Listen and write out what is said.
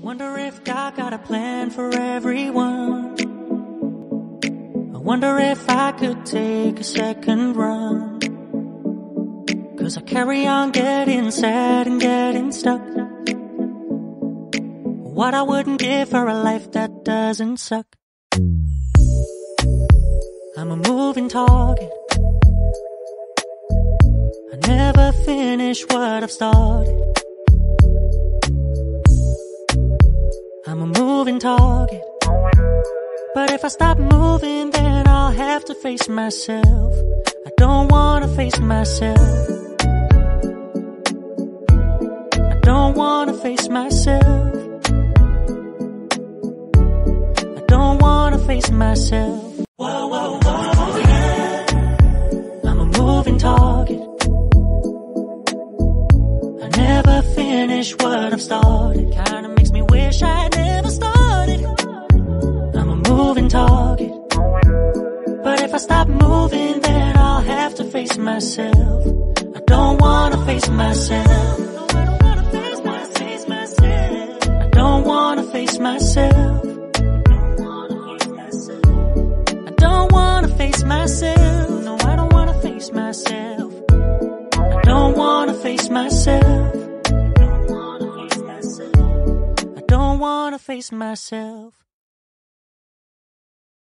wonder if God got a plan for everyone. I wonder if I could take a second run. 'Cause I carry on getting sad and getting stuck. What I wouldn't give for a life that doesn't suck. I'm a moving target. I never finish what I've started. I'm a moving target. But if I stop moving, then I'll have to face myself. I don't wanna face myself. I don't wanna face myself. I don't wanna face myself. Whoa, whoa, whoa, yeah. I'm a moving target. I never finish what I've started. Kinda makes me wish I never started. I'm a moving target. But if I stop moving, then I'll have to face myself. I don't wanna face myself. I don't wanna face myself. I don't wanna face myself. No, I don't wanna face myself. I don't wanna face myself. I don't wanna face myself.